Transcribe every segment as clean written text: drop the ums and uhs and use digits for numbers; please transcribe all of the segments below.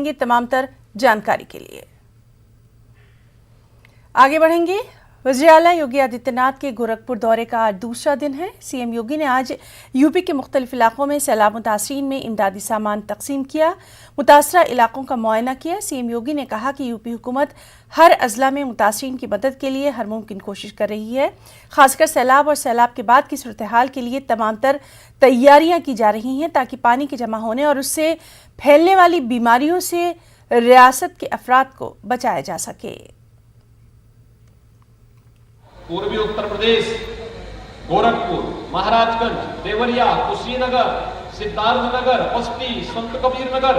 जानेंगे तमाम तर जानकारी के लिए। आगे बढ़ेंगे। वज़ीर आला योगी आदित्यनाथ के गोरखपुर दौरे का आज दूसरा दिन है। सीएम योगी ने आज यूपी के मुख्तलिफ इलाकों में सैलाब मुतासरीन में इमदादी सामान तकसीम किया, मुतासरा इलाकों का मुआयना किया। सीएम योगी ने कहा कि यूपी हुकूमत हर अजला में मुतासरीन की मदद के लिए हर मुमकिन कोशिश कर रही है। खासकर सैलाब और सैलाब के बाद की सूरत हाल के लिए तमाम तर तैयारियां की जा रही हैं ताकि पानी के जमा होने और उससे फैलने वाली बीमारियों से रियासत के अफराद को बचाया जा सके। पूर्वी उत्तर प्रदेश, गोरखपुर, महाराजगंज, देवरिया, कुशीनगर, सिद्धार्थनगर, बस्ती, संत कबीर नगर,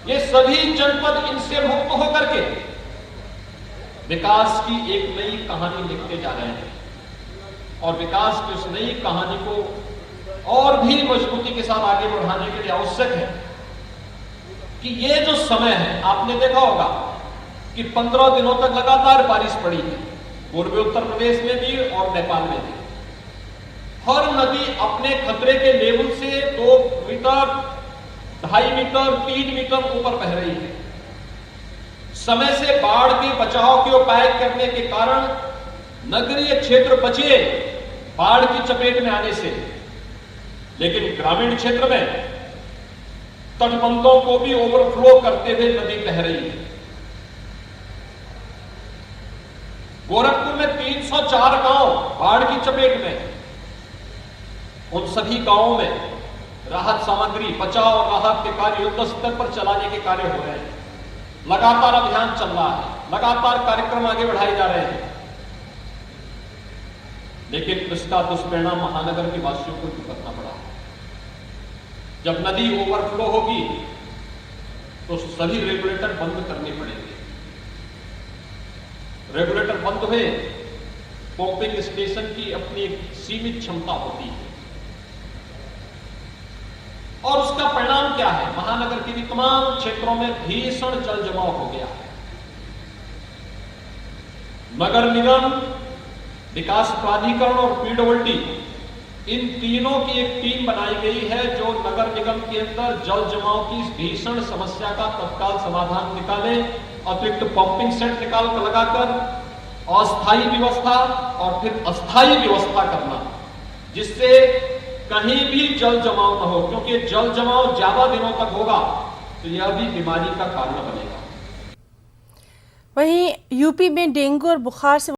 ये सभी जनपद इनसे मुक्त होकर के विकास की एक नई कहानी लिखते जा रहे हैं और विकास की उस नई कहानी को और भी मजबूती के साथ आगे बढ़ाने के लिए आवश्यक है कि ये जो समय है, आपने देखा होगा कि 15 दिनों तक लगातार बारिश पड़ी है, पूर्वी उत्तर प्रदेश में भी और नेपाल में भी। हर नदी अपने खतरे के लेवल से 2 मीटर, 2.5 मीटर, 3 मीटर ऊपर बह रही है। समय से बाढ़ के बचाव के उपाय करने के कारण नगरीय क्षेत्र बचे बाढ़ की चपेट में आने से, लेकिन ग्रामीण क्षेत्र में तटबंधों को भी ओवरफ्लो करते हुए नदी बह रही है। गोरखपुर में 304 गांव बाढ़ की चपेट में, उन सभी गांवों में राहत सामग्री, बचाव और राहत के कार्य युद्ध स्तर पर चलाने के कार्य हो रहे हैं। लगातार अभियान चल रहा है, लगातार कार्यक्रम आगे बढ़ाए जा रहे हैं, लेकिन इसका दुष्परिणाम महानगर के वासियों को भुगतना पड़ा। जब नदी ओवरफ्लो होगी तो सभी रेगुलेटर बंद करने पड़ेंगे। रेगुलेटर बंद हुए, पंपिंग स्टेशन की अपनी एक सीमित क्षमता होती है और उसका परिणाम क्या है? महानगर के भी तमाम क्षेत्रों में भीषण जल जमाव हो गया है। नगर निगम, विकास प्राधिकरण और पीडब्ल्यूडी, इन तीनों की एक टीम बनाई गई है जो नगर निगम के अंदर जल जमाव की इस भीषण समस्या का तत्काल समाधान निकाले, अतिरिक्त पंपिंग सेट निकाल कर लगाकर अस्थायी व्यवस्था और फिर अस्थायी व्यवस्था करना, जिससे कहीं भी जल जमाव न हो, क्योंकि जल जमाव ज्यादा दिनों तक होगा तो यह भी बीमारी का कारण बनेगा। वहीं यूपी में डेंगू और बुखार से